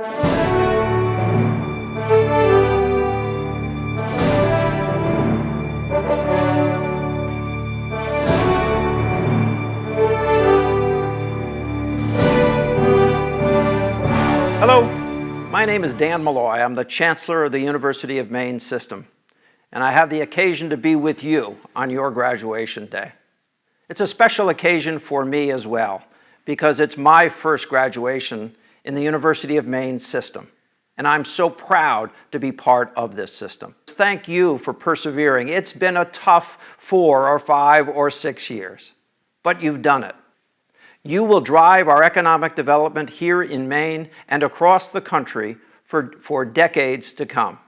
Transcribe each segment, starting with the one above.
Hello, my name is Dan Malloy. I'm the Chancellor of the University of Maine system, and I have the occasion to be with you on your graduation day. It's a special occasion for me as well, because it's my first graduation in the University of Maine system, and I'm so proud to be part of this system. Thank you for persevering. It's been a tough 4 or 5 or 6 years, but you've done it. You will drive our economic development here in Maine and across the country for decades to come.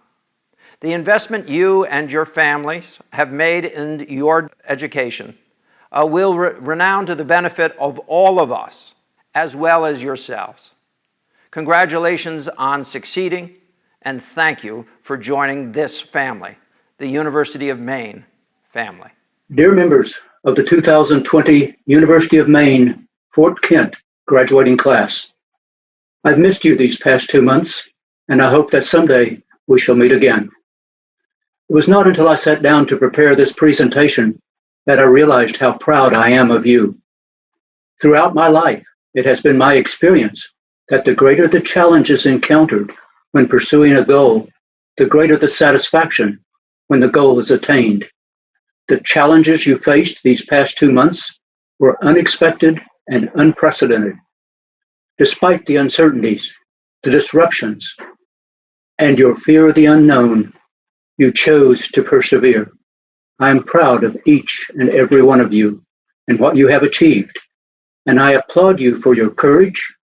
The investment you and your families have made in your education will redound to the benefit of all of us, as well as yourselves. Congratulations on succeeding, and thank you for joining this family, the University of Maine family. Dear members of the 2020 University of Maine Fort Kent graduating class, I've missed you these past 2 months, and I hope that someday we shall meet again. It was not until I sat down to prepare this presentation that I realized how proud I am of you. Throughout my life, it has been my experience that the greater the challenges encountered when pursuing a goal, the greater the satisfaction when the goal is attained. The challenges you faced these past 2 months were unexpected and unprecedented. Despite the uncertainties, the disruptions, and your fear of the unknown, you chose to persevere. I am proud of each and every one of you and what you have achieved, and I applaud you for your courage,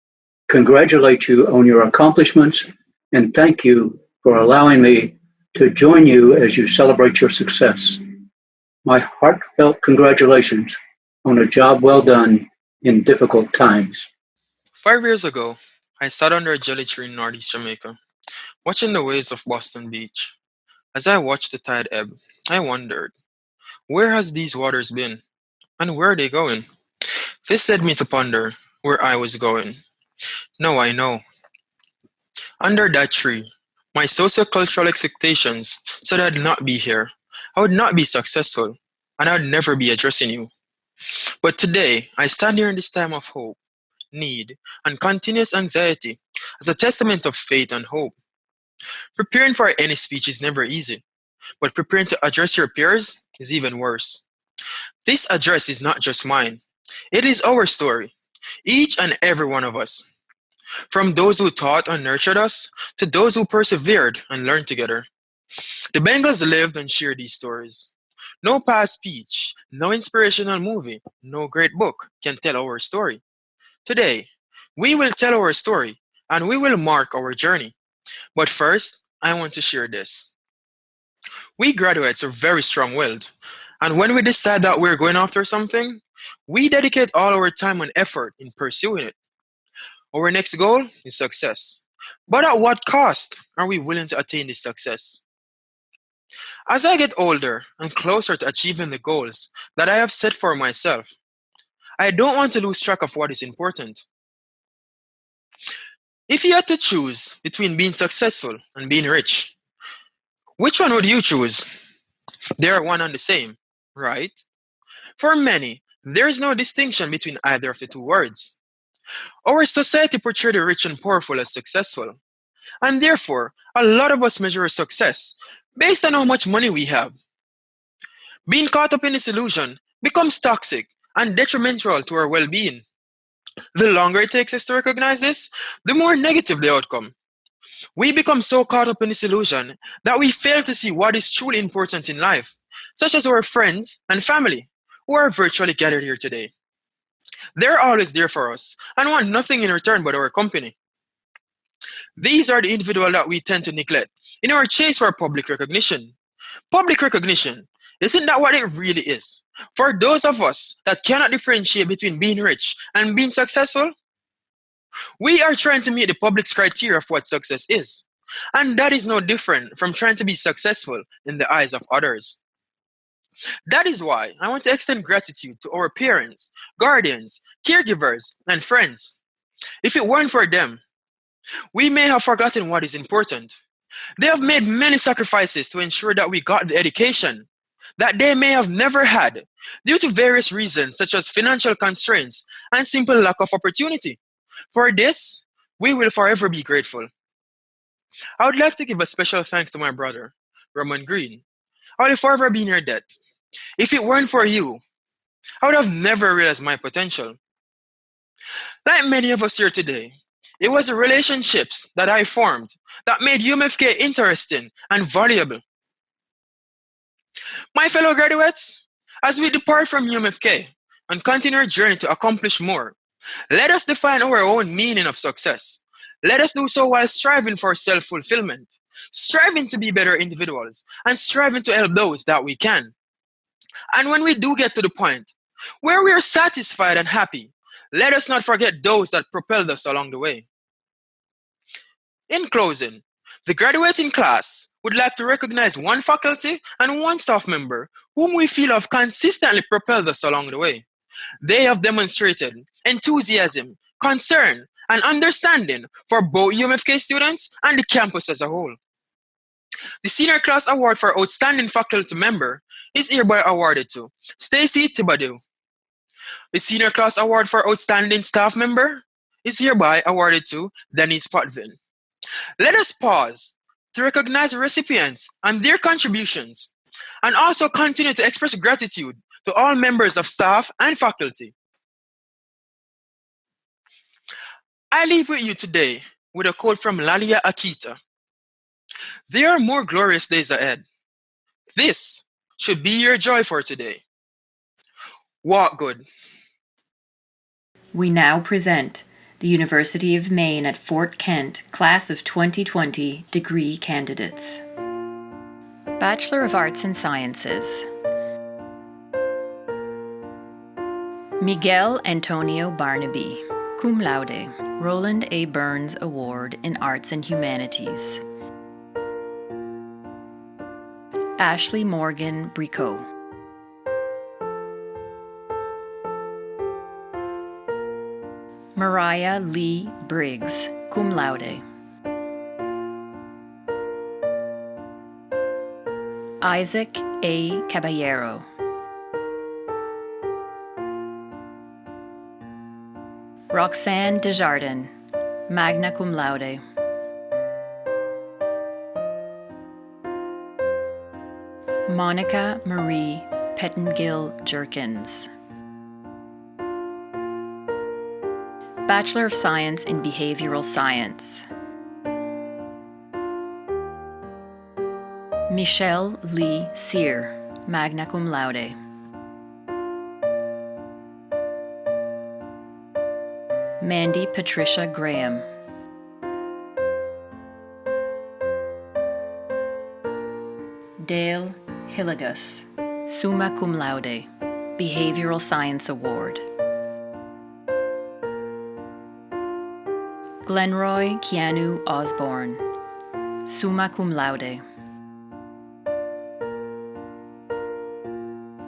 congratulate you on your accomplishments, and thank you for allowing me to join you as you celebrate your success. My heartfelt congratulations on a job well done in difficult times. 5 years ago, I sat under a jelly tree in northeast Jamaica, watching the waves of Boston Beach. As I watched the tide ebb, I wondered, where has these waters been, and where are they going? This led me to ponder where I was going. Now I know. Under that tree, my sociocultural expectations said I'd not be here, I would not be successful, and I would never be addressing you. But today, I stand here in this time of hope, need, and continuous anxiety as a testament of faith and hope. Preparing for any speech is never easy, but preparing to address your peers is even worse. This address is not just mine. It is our story, each and every one of us. From those who taught and nurtured us, to those who persevered and learned together. The Bengals lived and shared these stories. No past speech, no inspirational movie, no great book can tell our story. Today, we will tell our story and we will mark our journey. But first, I want to share this. We graduates are very strong-willed, and when we decide that we're going after something, we dedicate all our time and effort in pursuing it. Our next goal is success. But at what cost are we willing to attain this success? As I get older and closer to achieving the goals that I have set for myself, I don't want to lose track of what is important. If you had to choose between being successful and being rich, which one would you choose? They are one and the same, right? For many, there is no distinction between either of the two words. Our society portrays the rich and powerful as successful, and therefore, a lot of us measure success based on how much money we have. Being caught up in this illusion becomes toxic and detrimental to our well-being. The longer it takes us to recognize this, the more negative the outcome. We become so caught up in this illusion that we fail to see what is truly important in life, such as our friends and family, who are virtually gathered here today. They're always there for us and want nothing in return but our company. These are the individuals that we tend to neglect in our chase for public recognition. Public recognition, isn't that what it really is? For those of us that cannot differentiate between being rich and being successful, we are trying to meet the public's criteria of what success is. And that is no different from trying to be successful in the eyes of others. That is why I want to extend gratitude to our parents, guardians, caregivers, and friends. If it weren't for them, We may have forgotten what is important. They have made many sacrifices to ensure that we got the education that they may have never had due to various reasons such as financial constraints and simple lack of opportunity. For this, we will forever be grateful. I would like to give a special thanks to my brother, Roman Green. I will forever be in your debt. If it weren't for you, I would have never realized my potential. Like many of us here today, it was the relationships that I formed that made UMFK interesting and valuable. My fellow graduates, as we depart from UMFK and continue our journey to accomplish more, let us define our own meaning of success. Let us do so while striving for self-fulfillment, striving to be better individuals, and striving to help those that we can. And when we do get to the point where we are satisfied and happy, let us not forget those that propelled us along the way. In closing, the graduating class would like to recognize one faculty and one staff member whom we feel have consistently propelled us along the way. They have demonstrated enthusiasm, concern, and understanding for both UMFK students and the campus as a whole. The Senior Class Award for Outstanding Faculty Member is hereby awarded to Stacy Thibodeau. The Senior Class Award for Outstanding Staff Member is hereby awarded to Denise Potvin. Let us pause to recognize the recipients and their contributions, and also continue to express gratitude to all members of staff and faculty. I leave with you today with a quote from Lalia Akita. There are more glorious days ahead. This should be your joy for today. Walk good. We now present the University of Maine at Fort Kent Class of 2020 degree candidates. Bachelor of Arts and Sciences. Miguel Antonio Barnaby, cum laude, Roland A. Burns Award in Arts and Humanities. Ashley Morgan Bricot. Mariah Lee Briggs, cum laude. Isaac A. Caballero. Roxanne Desjardins, magna cum laude. Monica Marie Pettengill Jerkins. Bachelor of Science in Behavioral Science. Michelle Lee Sear, magna cum laude. Mandy Patricia Graham. Dale Hillegas, summa cum laude, Behavioral Science Award. Glenroy Keanu Osborne, summa cum laude.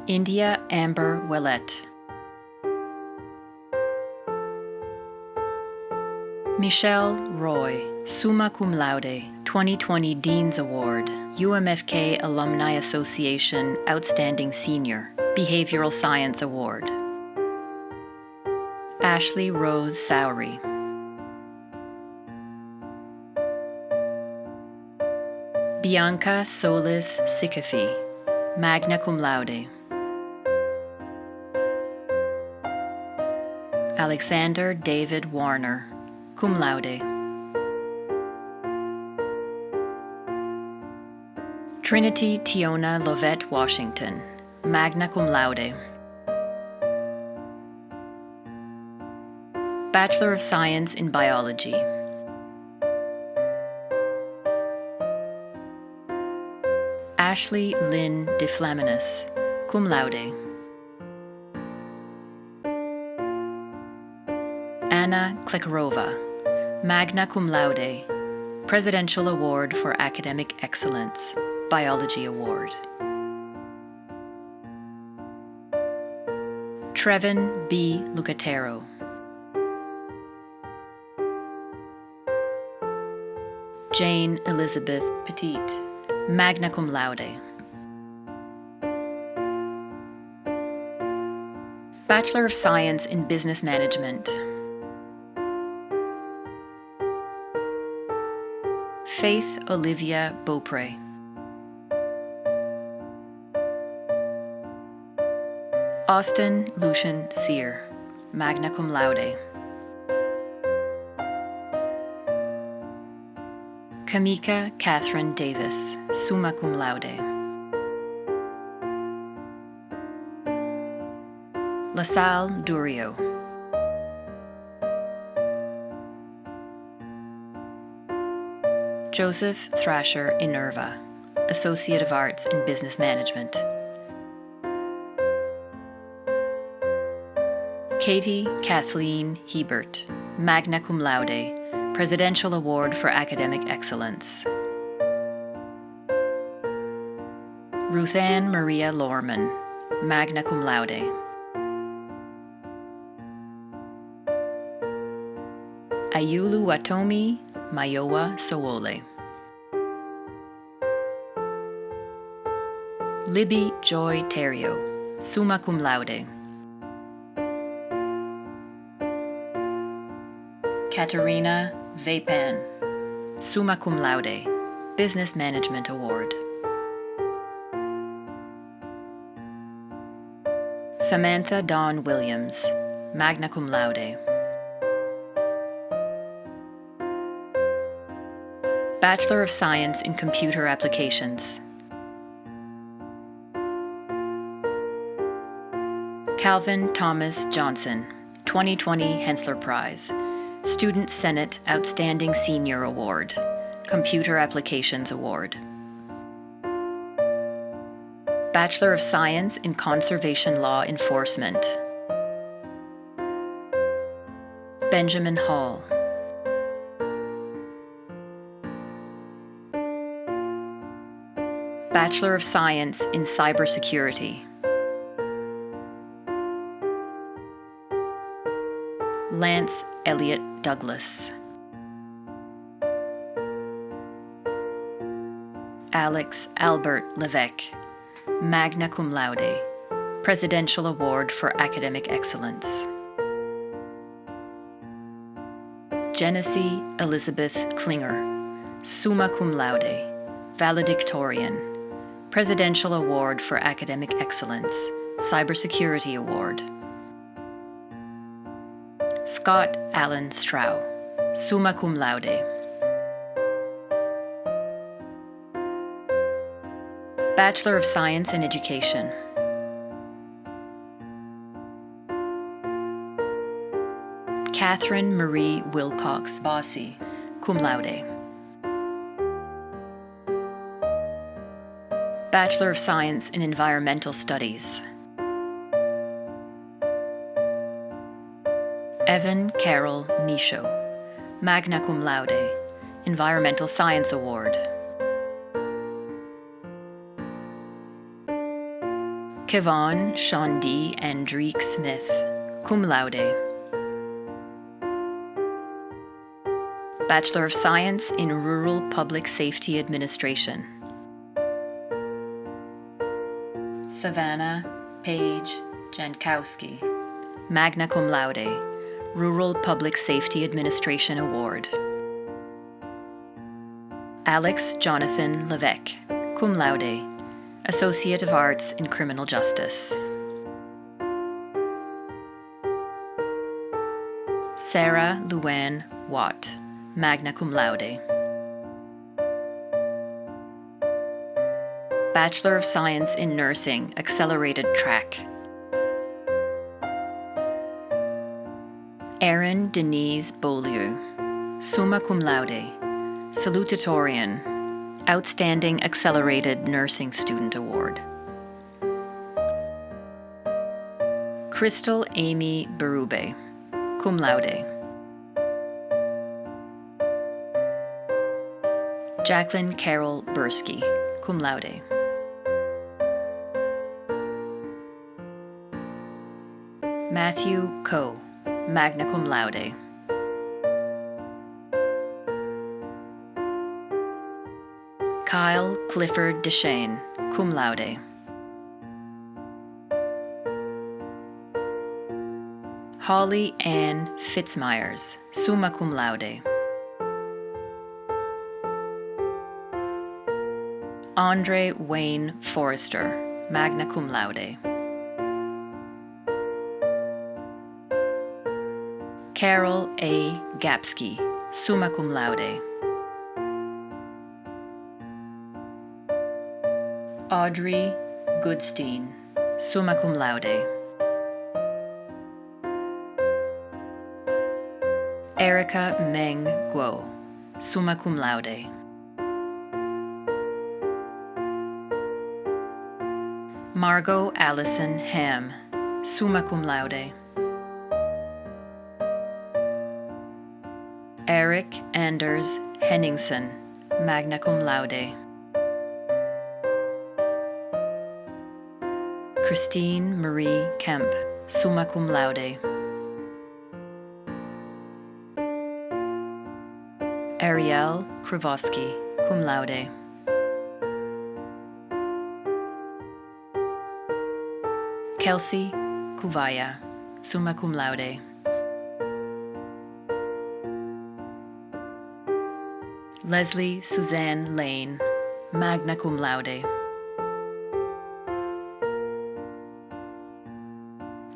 India Amber Ouellette. Michelle Roy, summa cum laude, 2020 Dean's Award, UMFK Alumni Association Outstanding Senior, Behavioral Science Award. Ashley Rose Sowry. Bianca Solis Sikafi, magna cum laude. Alexander David Warner, cum laude. Trinity Tiona Lovette Washington, magna cum laude. Bachelor of Science in Biology. Ashley Lynn DeFlaminis, cum laude. Anna Klekharova, magna cum laude, Presidential Award for Academic Excellence, Biology Award. Trevin B. Lucatero. Jane Elizabeth Petit, magna cum laude. Bachelor of Science in Business Management. Faith Olivia Beaupre. Austin Lucian Sear, magna cum laude. Kamika Catherine Davis, summa cum laude. LaSalle Durio. Joseph Thrasher Inerva, Associate of Arts in Business Management. Katie Kathleen Hebert, magna cum laude, Presidential Award for Academic Excellence. Ruthann Maria Lorman, magna cum laude. Ayuluwatomi Mayowa Sowole. Libby Joy Terrio, summa cum laude. Katerina Vapan, summa cum laude, Business Management Award. Samantha Dawn Williams, magna cum laude. Bachelor of Science in Computer Applications. Calvin Thomas Johnson, 2020 Hensler Prize, Student Senate Outstanding Senior Award, Computer Applications Award. Bachelor of Science in Conservation Law Enforcement. Benjamin Hall. Bachelor of Science in Cybersecurity. Lance Elliott Douglas. Alex Albert Levesque, magna cum laude, Presidential Award for Academic Excellence. Genesee Elizabeth Klinger, summa cum laude, valedictorian, Presidential Award for Academic Excellence, Cybersecurity Award. Scott Allen Strau, summa cum laude. Bachelor of Science in Education. Catherine Marie Wilcox Bossy, cum laude. Bachelor of Science in Environmental Studies. Evan Carroll Nisho, magna cum laude, Environmental Science Award. Kevon Shondi Andrique Smith, cum laude. Bachelor of Science in Rural Public Safety Administration. Savannah Paige Jankowski, magna cum laude, Rural Public Safety Administration Award. Alex Jonathan Levesque, cum laude, Associate of Arts in Criminal Justice. Sarah Luann Watt, magna cum laude. Bachelor of Science in Nursing, Accelerated Track. Erin Denise Beaulieu, summa cum laude, salutatorian, Outstanding Accelerated Nursing Student Award. Crystal Amy Berube, cum laude. Jacqueline Carol Bursky, cum laude. Matthew Coe, magna cum laude. Kyle Clifford Deshane, cum laude. Holly Ann Fitzmyers, summa cum laude. Andre Wayne Forrester, magna cum laude. Carol A. Gapsky, summa cum laude. Audrey Goodstein, summa cum laude. Erica Meng Guo, summa cum laude. Margot Allison Ham, summa cum laude. Eric Anders Henningsen, magna cum laude. Christine Marie Kemp, summa cum laude. Ariel Krivosky, cum laude. Kelsey Kuvaya, summa cum laude. Leslie Suzanne Lane, magna cum laude.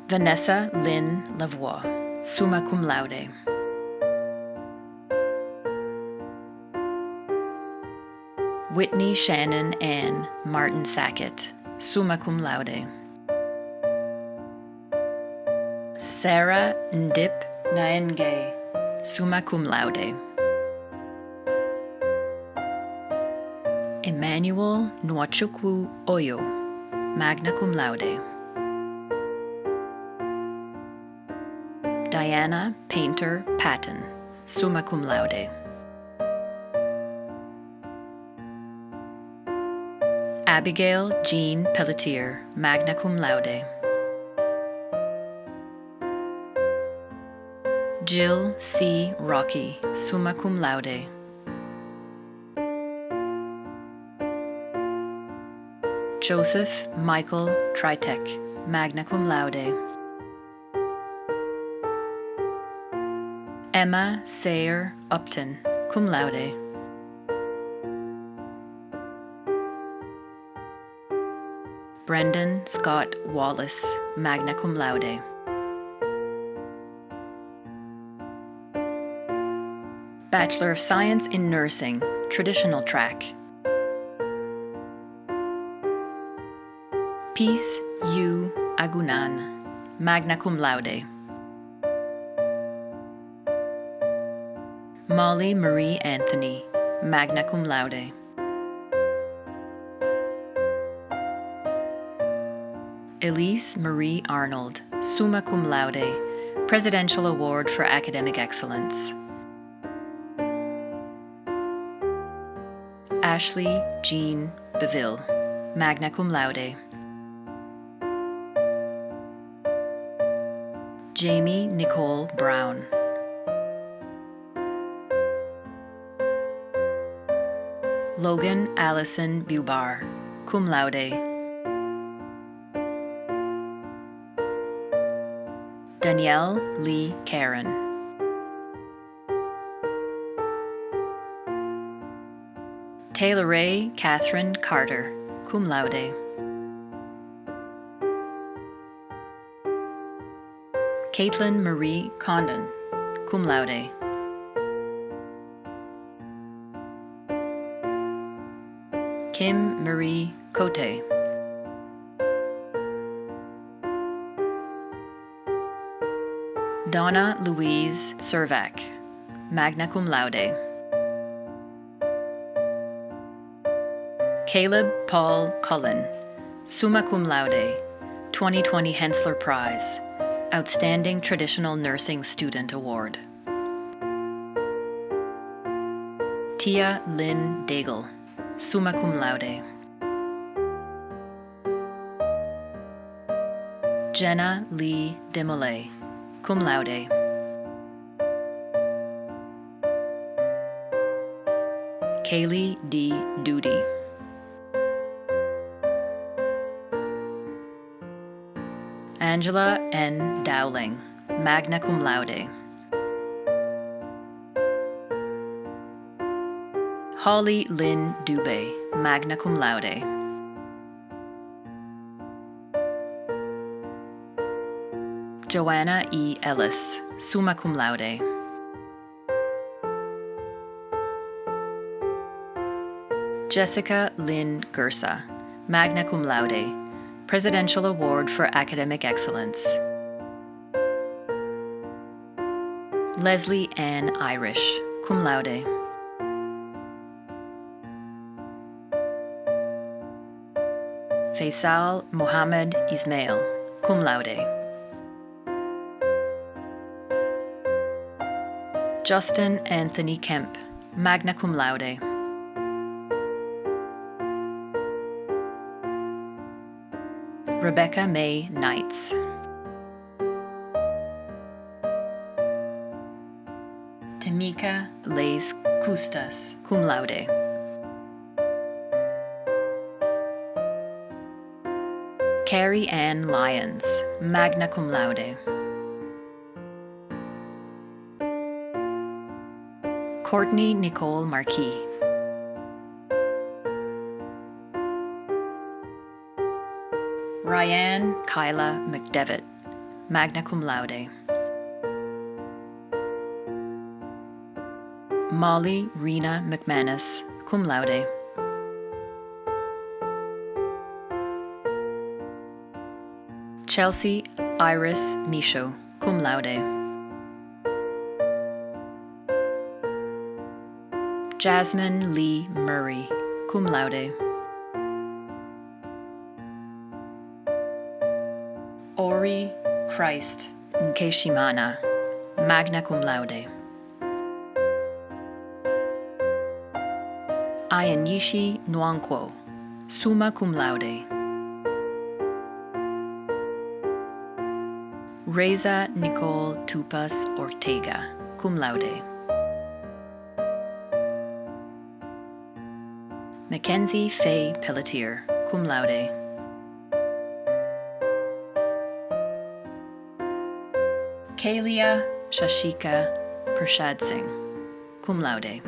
Vanessa Lynn Lavoie, summa cum laude. Whitney Shannon Ann Martin Sackett, summa cum laude. Sarah Ndip Naenge, summa cum laude. Emmanuel Nwachukwu Oyo, magna cum laude. Diana Painter Patton, summa cum laude. Abigail Jean Pelletier, magna cum laude. Jill C. Rocky, summa cum laude. Joseph Michael Tritek, magna cum laude. Emma Sayer Upton, cum laude. Brendan Scott Wallace, magna cum laude. Bachelor of Science in Nursing, traditional track. Peace U. Agunan, magna cum laude. Molly Marie Anthony, magna cum laude. Elise Marie Arnold, summa cum laude, Presidential Award for Academic Excellence. Ashley Jean Beville, magna cum laude. Jamie Nicole Brown. Logan Allison Bubar, cum laude. Danielle Lee Karen. Taylor Ray Catherine Carter, cum laude. Caitlin Marie Condon, cum laude. Kim Marie Cote. Donna Louise Servac, magna cum laude. Caleb Paul Cullen, summa cum laude, 2020 Hensler Prize, Outstanding Traditional Nursing Student Award. Tia Lynn Daigle, summa cum laude. Jenna Lee Demolay, cum laude. Kaylee D. Doody. Angela N. Dowling, magna cum laude. Holly Lynn Dubé, magna cum laude. Joanna E. Ellis, summa cum laude. Jessica Lynn Gersa, magna cum laude, Presidential Award for Academic Excellence. Leslie Ann Irish, cum laude. Faisal Mohammed Ismail, cum laude. Justin Anthony Kemp, magna cum laude. Rebecca May Knights. Tamika Lays Custas, cum laude. Carrie Ann Lyons, magna cum laude. Courtney Nicole Marquis. Ryan Kyla McDevitt, magna cum laude. Molly Rena McManus, cum laude. Chelsea Iris Michaud, cum laude. Jasmine Lee Murray, cum laude. Ori Christ Nkeshimana, magna cum laude. Ayanishi Nwankwo, summa cum laude. Reza Nicole Tupas Ortega, cum laude. Mackenzie Faye Pelletier, cum laude. Kalia Shashika Prashad Singh, cum laude.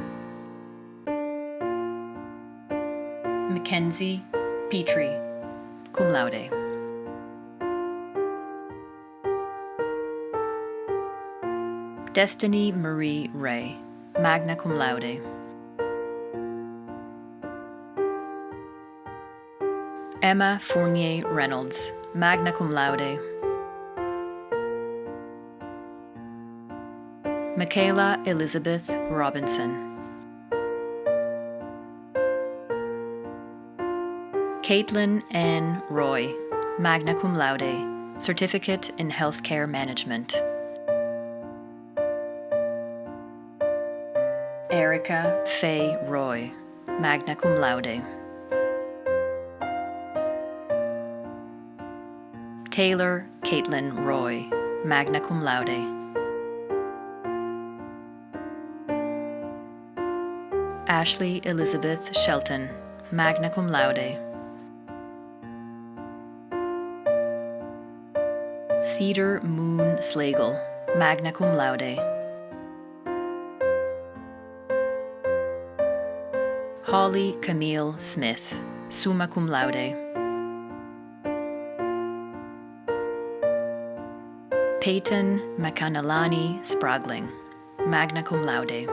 Mackenzie Petrie, cum laude. Destiny Marie Ray, magna cum laude. Emma Fournier Reynolds, magna cum laude. Michaela Elizabeth Robinson. Caitlin Ann Roy, magna cum laude, Certificate in Healthcare Management. Erica Faye Roy, magna cum laude. Taylor Caitlin Roy, magna cum laude. Ashley Elizabeth Shelton, magna cum laude. Cedar Moon Slagle, magna cum laude. Holly Camille Smith, summa cum laude. Peyton Makanalani Spragling, magna cum laude.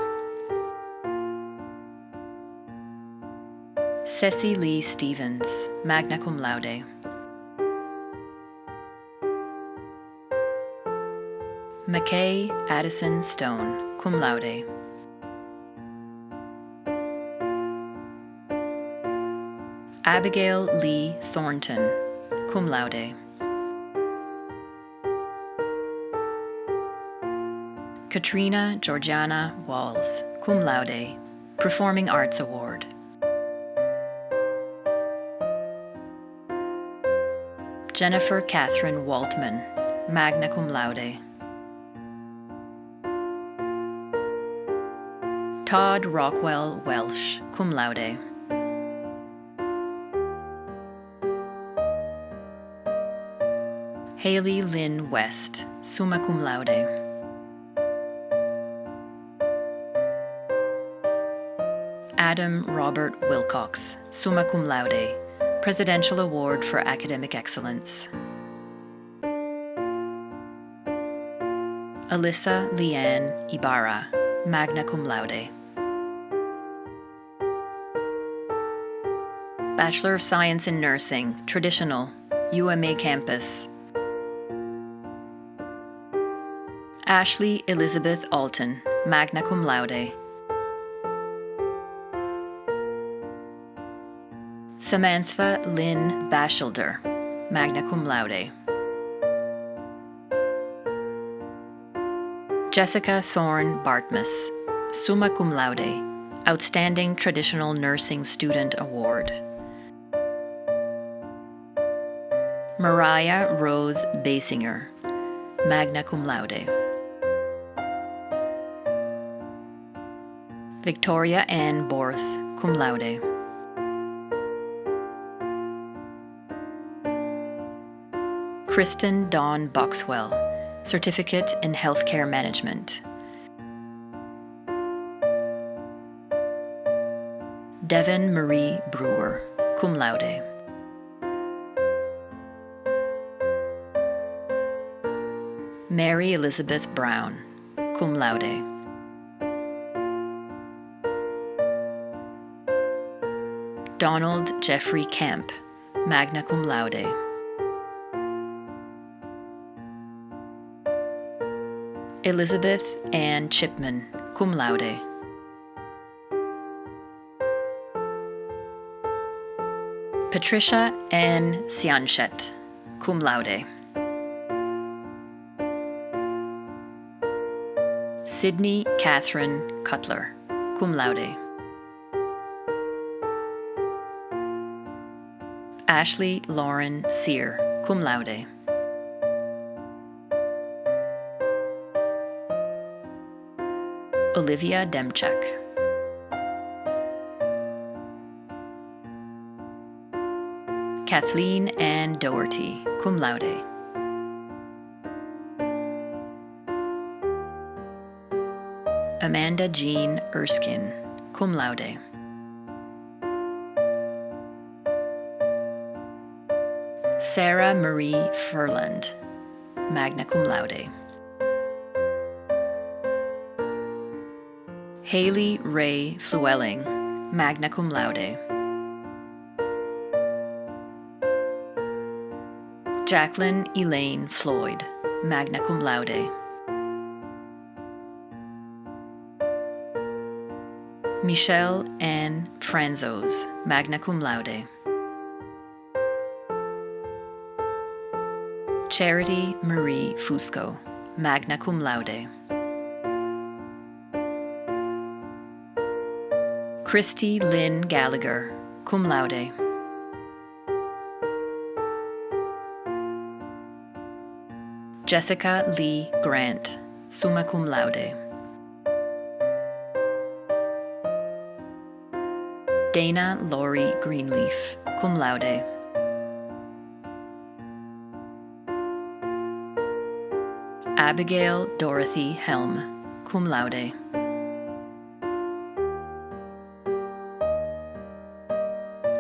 Ceci Lee Stevens, magna cum laude. McKay Addison Stone, cum laude. Abigail Lee Thornton, cum laude. Katrina Georgiana Walls, cum laude, Performing Arts Award. Jennifer Catherine Waltman, magna cum laude. Todd Rockwell Welsh, cum cum laude. Haley Lynn West, summa cum laude. Adam Robert Wilcox, summa cum laude, Presidential Award for Academic Excellence. Alyssa Leanne Ibarra, magna cum laude. Bachelor of Science in Nursing, Traditional, UMA Campus. Ashley Elizabeth Alton, magna cum laude. Samantha Lynn Bachelder, magna cum laude. Jessica Thorne Bartmus, summa cum laude, Outstanding Traditional Nursing Student Award. Mariah Rose Basinger, magna cum laude. Victoria Ann Borth, cum laude. Kristen Dawn Boxwell, Certificate in Healthcare Management. Devon Marie Brewer, cum laude. Mary Elizabeth Brown, cum laude. Donald Jeffrey Camp, magna cum laude. Elizabeth Ann Chipman, cum laude. Patricia Ann Sianchet, cum laude. Sydney Catherine Cutler, cum laude. Ashley Lauren Sear, cum laude. Olivia Demchak. Kathleen Ann Doherty, cum laude. Amanda Jean Erskine, cum laude. Sarah Marie Furland, magna cum laude. Haley Ray Flewelling, magna cum laude. Jacqueline Elaine Floyd, magna cum laude. Michelle Ann Franzos, magna cum laude. Charity Marie Fusco, magna cum laude. Christy Lynn Gallagher, cum laude. Jessica Lee Grant, summa cum laude. Dana Laurie Greenleaf, cum laude. Abigail Dorothy Helm, cum laude.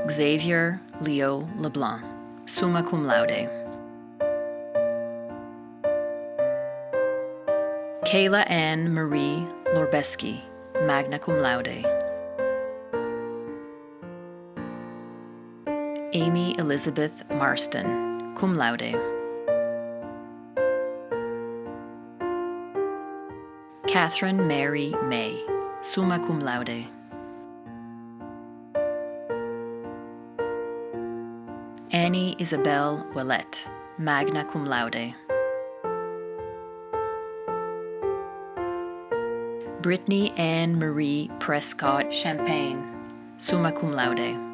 Xavier Leo LeBlanc, summa cum laude. Kayla Ann Marie Lorbeski, magna cum laude. Amy Elizabeth Marston, cum laude. Catherine Mary May, summa cum laude. Annie Isabel Ouellette, magna cum laude. Brittany Ann Marie Prescott Champagne, summa cum laude.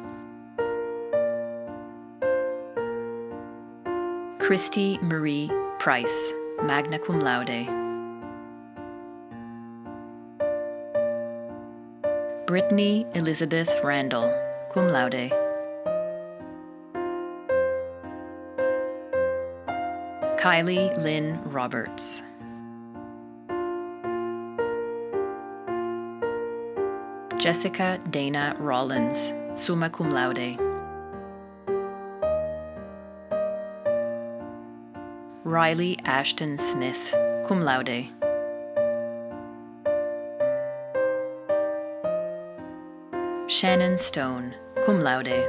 Christy Marie Price, magna cum laude. Brittany Elizabeth Randall, cum laude. Kylie Lynn Roberts. Jessica Dana Rollins, summa cum laude. Riley Ashton Smith, cum laude. Shannon Stone, cum laude.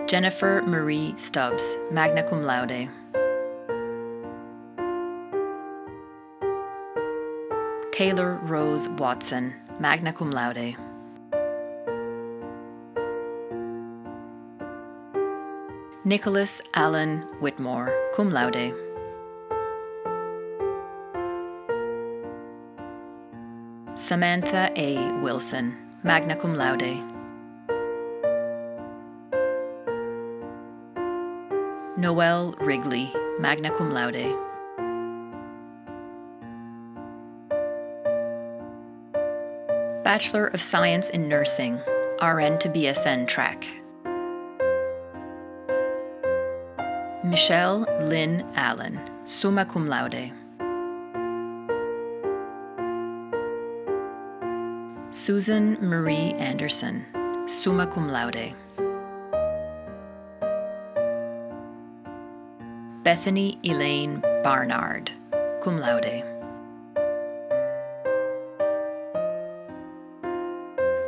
Jennifer Marie Stubbs, magna cum laude. Taylor Rose Watson, magna cum laude. Nicholas Allen Whitmore, cum laude. Samantha A. Wilson, magna cum laude. Noelle Wrigley, magna cum laude. Bachelor of Science in Nursing, RN to BSN track. Michelle Lynn Allen, summa cum laude. Susan Marie Anderson, summa cum laude. Bethany Elaine Barnard, cum laude.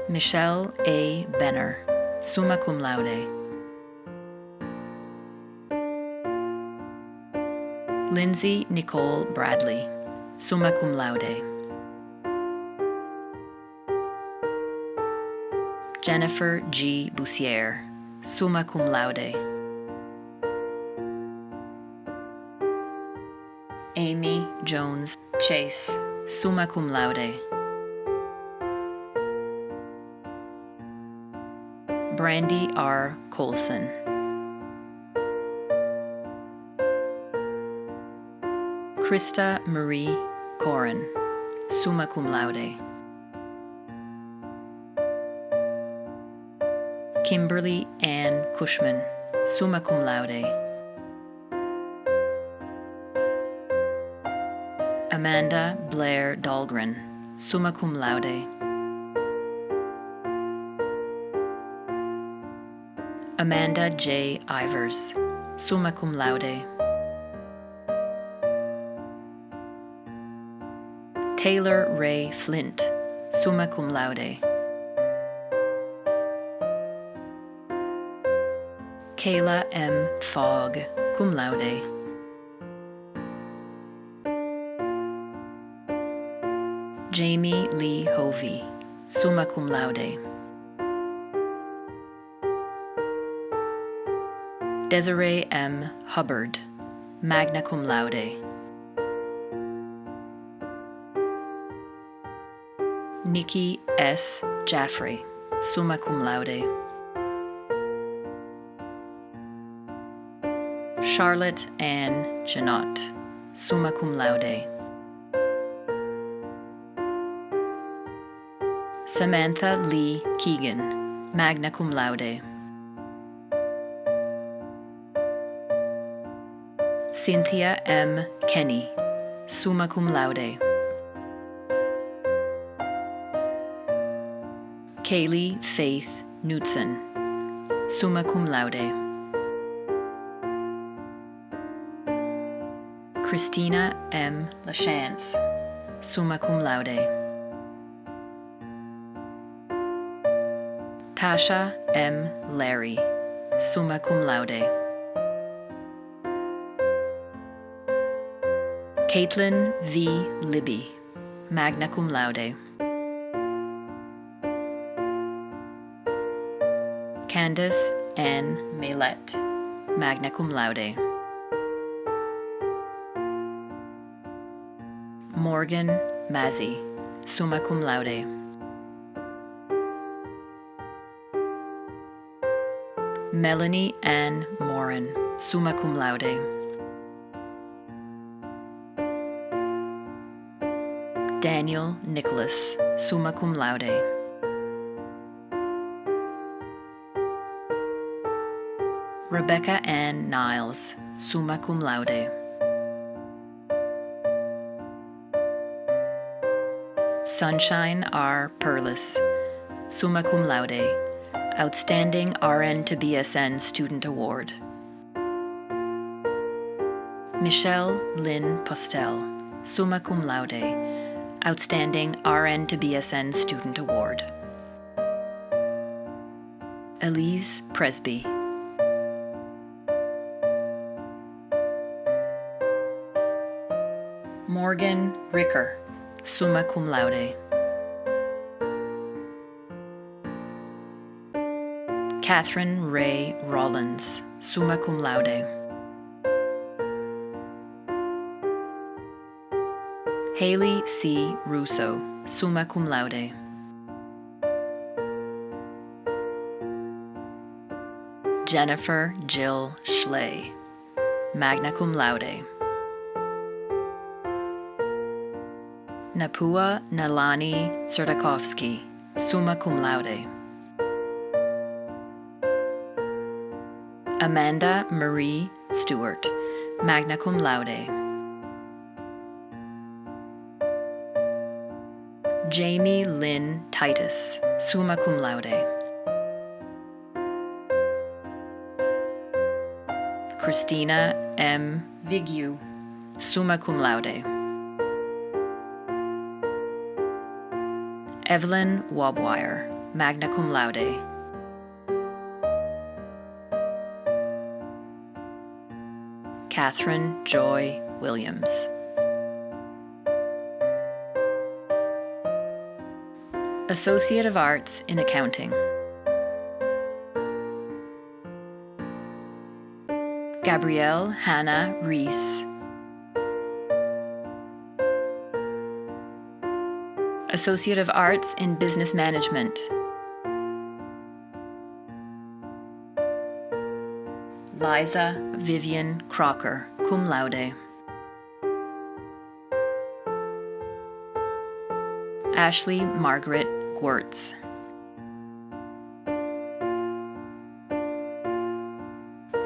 Michelle A. Benner, summa cum laude. Lindsay Nicole Bradley, summa cum laude. Jennifer G. Bussiere, summa cum laude. Amy Jones Chase, summa cum laude. Brandy R. Colson. Krista Marie Corin, summa cum laude. Kimberly Ann Cushman, summa cum laude. Amanda Blair Dahlgren, summa cum laude. Amanda J. Ivers, summa cum laude. Taylor Ray Flint, summa cum laude. Kayla M. Fogg, cum laude. Jamie Lee Hovey, summa cum laude. Desiree M. Hubbard, magna cum laude. Nikki S. Jaffrey, summa cum laude. Charlotte Ann Janot, summa cum laude. Samantha Lee Keegan, magna cum laude. Cynthia M. Kenny, summa cum laude. Kaylee Faith Knudsen, summa cum laude. Christina M. Lachance, summa cum laude. Tasha M. Larry, summa cum laude. Caitlin V. Libby, magna cum laude. Candace Ann Maylette, magna cum laude. Morgan Mazzi, summa cum laude. Melanie Ann Moran, summa cum laude. Daniel Nicholas, summa cum laude. Rebecca Ann Niles, summa cum laude. Sunshine R. Perlis, summa cum laude, Outstanding RN to BSN Student Award. Michelle Lynn Postel, summa cum laude, Outstanding RN to BSN Student Award. Elise Presby. Morgan Ricker, summa cum laude. Catherine Ray Rollins, summa cum laude. Haley C. Russo, summa cum laude. Jennifer Jill Schley, magna cum laude. Napua Nalani Serdakovsky, summa cum laude. Amanda Marie Stewart, magna cum laude. Jamie Lynn Titus, summa cum laude. Christina M. Vigu, summa cum laude. Evelyn Wobwire, magna cum laude. Catherine Joy Williams. Associate of Arts in Accounting. Gabrielle Hannah Reese. Associate of Arts in Business Management. Liza Vivian Crocker, cum laude. Ashley Margaret Gwertz.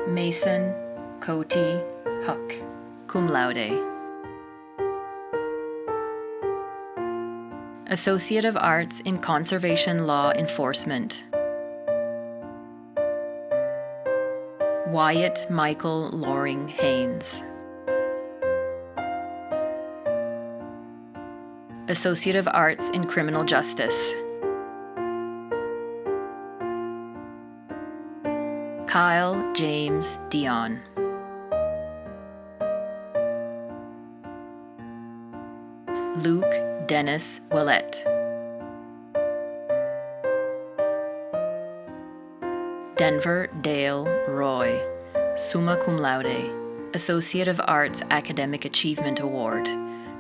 Mason Coty Huck, cum laude. Associate of Arts in Conservation Law Enforcement. Wyatt Michael Loring Haynes. Associate of Arts in Criminal Justice. Kyle James Dion. Luke Dennis Willett. Denver Dale Roy, summa cum laude, Associate of Arts Academic Achievement Award,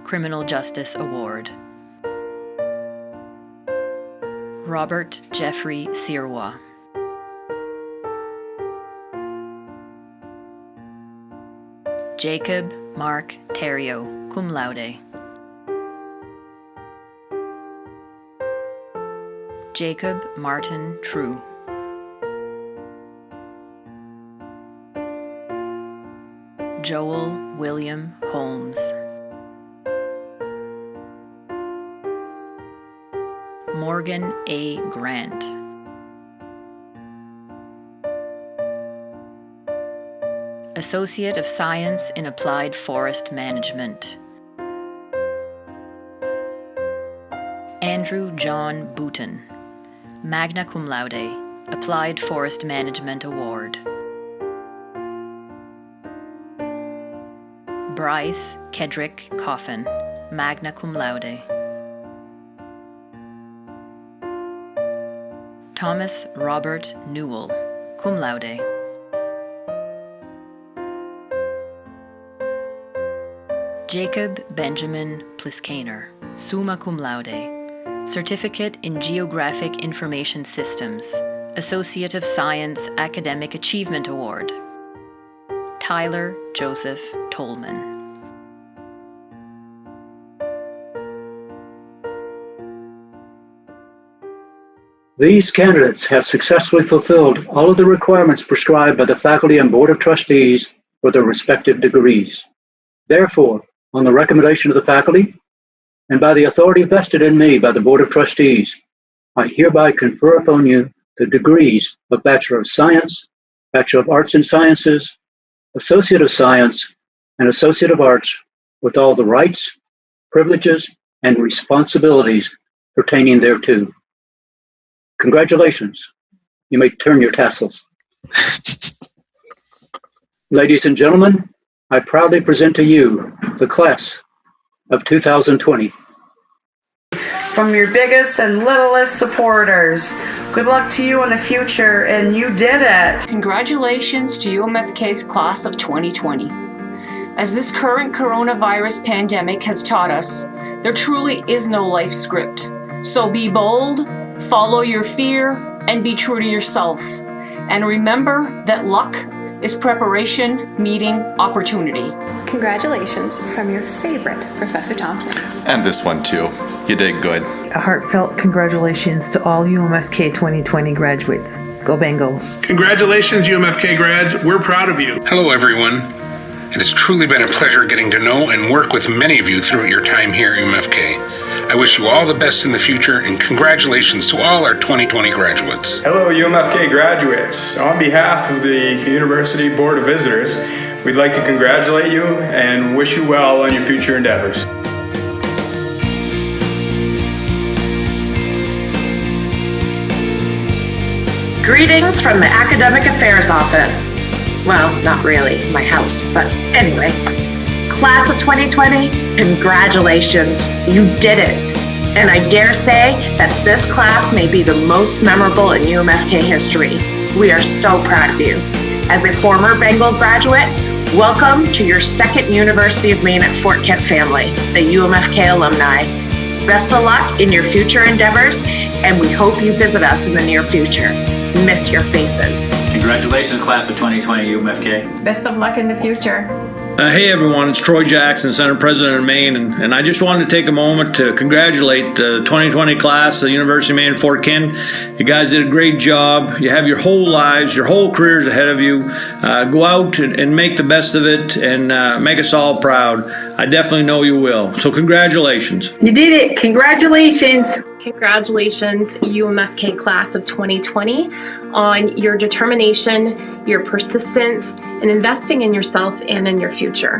Criminal Justice Award. Robert Jeffrey Sirwa. Jacob Mark Terrio, cum laude. Jacob Martin True. Joel William Holmes. Morgan A. Grant. Associate of Science in Applied Forest Management. Andrew John Booton, magna cum laude, Applied Forest Management Award. Bryce Kedrick Coffin, magna cum laude. Thomas Robert Newell, cum laude. Jacob Benjamin Pliskaner, summa cum laude, Certificate in Geographic Information Systems, Associate of Science Academic Achievement Award. Tyler Joseph Tolman. These candidates have successfully fulfilled all of the requirements prescribed by the faculty and board of trustees for their respective degrees. Therefore, on the recommendation of the faculty and by the authority vested in me by the board of trustees, I hereby confer upon you the degrees of Bachelor of Science, Bachelor of Arts and Sciences, Associate of Science, and Associate of Arts with all the rights, privileges, and responsibilities pertaining thereto. Congratulations. You may turn your tassels. Ladies and gentlemen, I proudly present to you the class of 2020. From your biggest and littlest supporters, good luck to you in the future, and you did it. Congratulations to UMFK's class of 2020. As this current coronavirus pandemic has taught us, there truly is no life script. So be bold, follow your fear, and be true to yourself. And remember that luck is preparation meeting opportunity. Congratulations from your favorite Professor Thompson. And this one too. You did good. A heartfelt congratulations to all UMFK 2020 graduates. Go Bengals. Congratulations, UMFK grads. We're proud of you. Hello, everyone. It has truly been a pleasure getting to know and work with many of you throughout your time here at UMFK. I wish you all the best in the future, and congratulations to all our 2020 graduates. Hello, UMFK graduates. On behalf of the University Board of Visitors, we'd like to congratulate you and wish you well on your future endeavors. Greetings from the Academic Affairs Office. Well, not really, my house, but anyway. Class of 2020, congratulations, you did it. And I dare say that this class may be the most memorable in UMFK history. We are so proud of you. As a former Bengal graduate, welcome to your second University of Maine at Fort Kent family, the UMFK alumni. Best of luck in your future endeavors, and we hope you visit us in the near future. Miss your faces. Congratulations, class of 2020 UMFK. Best of luck in the future. Hey everyone, it's Troy Jackson, Senate President of Maine, and I just wanted to take a moment to congratulate the 2020 class of the University of Maine Fort Kent. You guys did a great job. You have your whole lives, your whole careers ahead of you. Go out and make the best of it and make us all proud. I definitely know you will. So congratulations. You did it. Congratulations. Congratulations, UMFK class of 2020, on your determination, your persistence, and investing in yourself and in your future.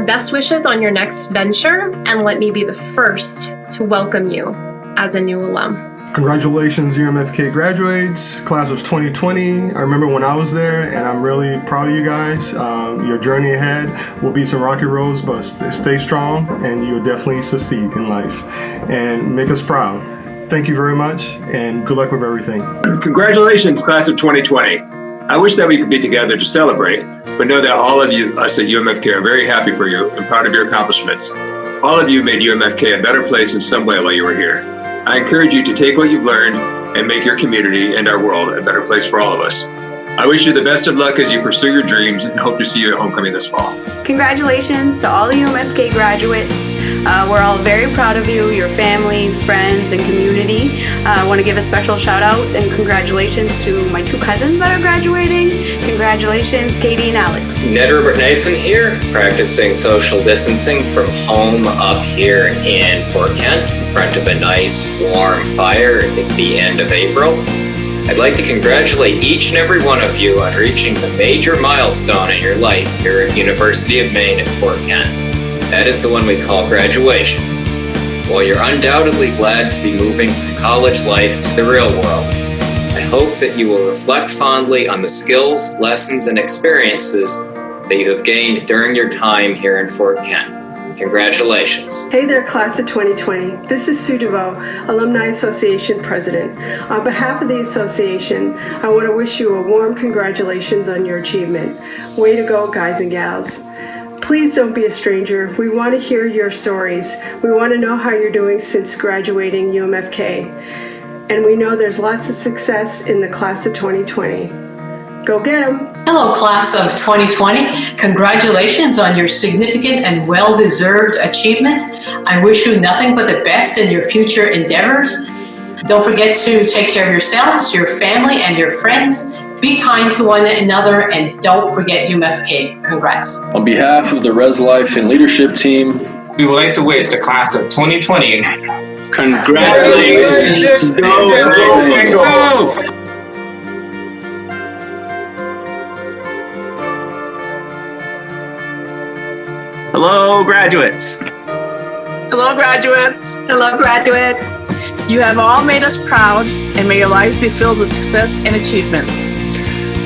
Best wishes on your next venture, and let me be the first to welcome you as a new alum. Congratulations, UMFK graduates, class of 2020. I remember when I was there, and I'm really proud of you guys. Your journey ahead will be some rocky roads, but stay strong, and you'll definitely succeed in life. And make us proud. Thank you very much, and good luck with everything. Congratulations, class of 2020. I wish that we could be together to celebrate, but know that all of you, us at UMFK, are very happy for you and proud of your accomplishments. All of you made UMFK a better place in some way while you were here. I encourage you to take what you've learned and make your community and our world a better place for all of us. I wish you the best of luck as you pursue your dreams and hope to see you at homecoming this fall. Congratulations to all the UMFK graduates. We're all very proud of you, your family, friends, and community. I want to give a special shout out and congratulations to my two cousins that are graduating. Congratulations, Katie and Alex. Ned Rupert Nason here, practicing social distancing from home up here in Fort Kent in front of a nice warm fire at the end of April. I'd like to congratulate each and every one of you on reaching the major milestone in your life here at University of Maine at Fort Kent. That is the one we call graduation. While you're undoubtedly glad to be moving from college life to the real world, I hope that you will reflect fondly on the skills, lessons, and experiences that you have gained during your time here in Fort Kent. Congratulations. Hey there, class of 2020. This is Sue DeVoe, Alumni Association President. On behalf of the association, I want to wish you a warm congratulations on your achievement. Way to go, guys and gals. Please don't be a stranger. We want to hear your stories. We want to know how you're doing since graduating UMFK. And we know there's lots of success in the class of 2020. Go get them. Hello, class of 2020. Congratulations on your significant and well-deserved achievement. I wish you nothing but the best in your future endeavors. Don't forget to take care of yourselves, your family, and your friends. Be kind to one another, and don't forget UMFK. Congrats. On behalf of the Res Life and Leadership Team, we would like to wish the class of 2020 congratulations. Go Bengals! Hello, graduates. Hello, graduates. Hello, graduates. You have all made us proud, and may your lives be filled with success and achievements.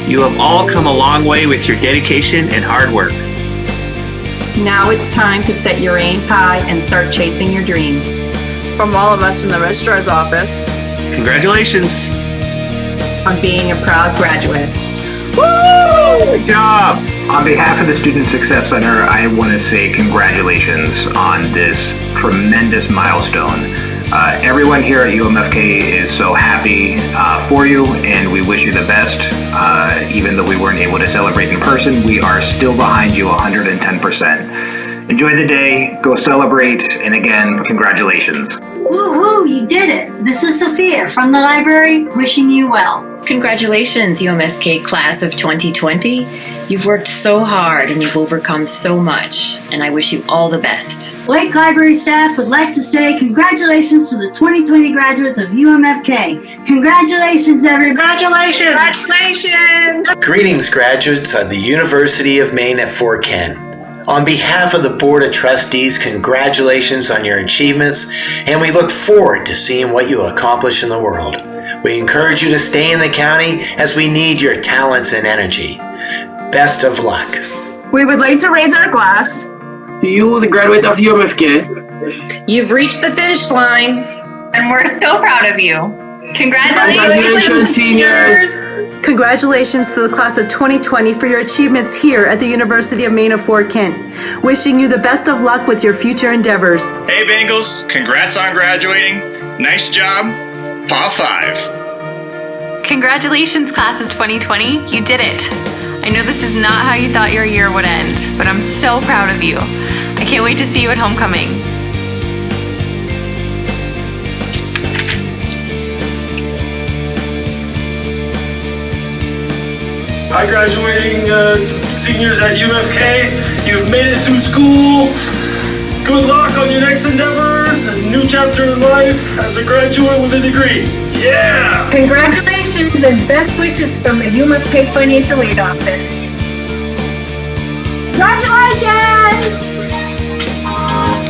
You have all come a long way with your dedication and hard work. Now it's time to set your aims high and start chasing your dreams. From all of us in the registrar's office, congratulations on being a proud graduate. Woo! Good job! On behalf of the Student Success Center, I want to say congratulations on this tremendous milestone. Everyone here at UMFK is so happy for you, and we wish you the best. Even though we weren't able to celebrate in person, we are still behind you 110%. Enjoy the day, go celebrate, and again, congratulations. Woohoo, you did it! This is Sophia from the library, wishing you well. Congratulations, UMFK class of 2020. You've worked so hard and you've overcome so much, and I wish you all the best. Lake Library staff would like to say congratulations to the 2020 graduates of UMFK. Congratulations, everybody. Congratulations. Congratulations. Greetings, graduates of the University of Maine at Fort Kent. On behalf of the Board of Trustees, congratulations on your achievements, and we look forward to seeing what you accomplish in the world. We encourage you to stay in the county as we need your talents and energy. Best of luck. We would like to raise our glass to you, the graduate of UMFK. You've reached the finish line, and we're so proud of you. Congratulations, seniors! Congratulations to the class of 2020 for your achievements here at the University of Maine at Fort Kent. Wishing you the best of luck with your future endeavors. Hey Bengals, congrats on graduating. Nice job. Paw 5. Congratulations, class of 2020. You did it. I know this is not how you thought your year would end, but I'm so proud of you. I can't wait to see you at homecoming. Hi, graduating seniors at UMFK. You've made it through school. Good luck on your next endeavors and new chapter in life as a graduate with a degree. Yeah! Congratulations and best wishes from the UMFK Financial Aid Office. Congratulations!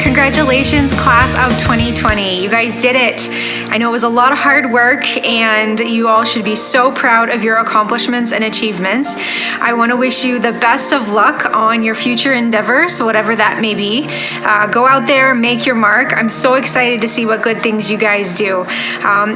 Congratulations, class of 2020. You guys did it. I know it was a lot of hard work, and you all should be so proud of your accomplishments and achievements. I want to wish you the best of luck on your future endeavors, whatever that may be. Go out there, make your mark. I'm so excited to see what good things you guys do.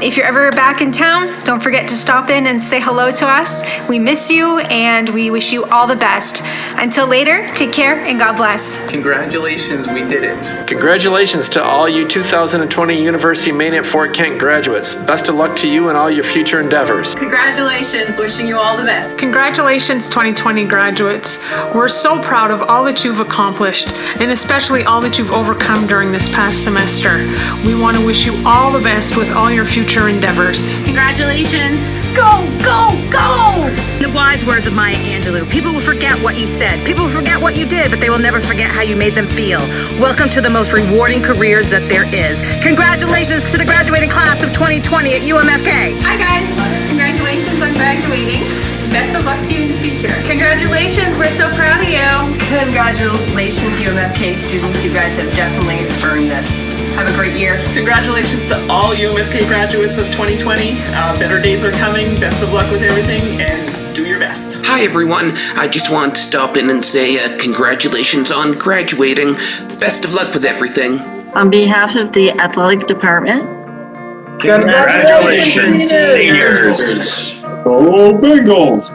If you're ever back in town, don't forget to stop in and say hello to us. We miss you, and we wish you all the best. Until later, take care, and God bless. Congratulations, we did it. Congratulations to all you 2020 University of Maine at Fort Kent graduates. Best of luck to you and all your future endeavors. Congratulations, wishing you all the best. Congratulations, 2020 graduates. We're so proud of all that you've accomplished, and especially all that you've overcome during this past semester. We want to wish you all the best with all your future endeavors. Congratulations. Go, go, go! The wise words of Maya Angelou. People will forget what you said. People will forget what you did, but they will never forget how you made them feel. Welcome to the most rewarding careers that there is. Congratulations to the graduating class of 2020 at UMFK. Hi guys, congratulations on graduating. Best of luck to you in the future. Congratulations, we're so proud of you. Congratulations, UMFK students. You guys have definitely earned this. Have a great year. Congratulations to all UMFK graduates of 2020. Better days are coming. Best of luck with everything, and do your best. Hi everyone, I just wanted to stop in and say congratulations on graduating. Best of luck with everything. On behalf of the athletic department, congratulations, seniors. Go Bengals!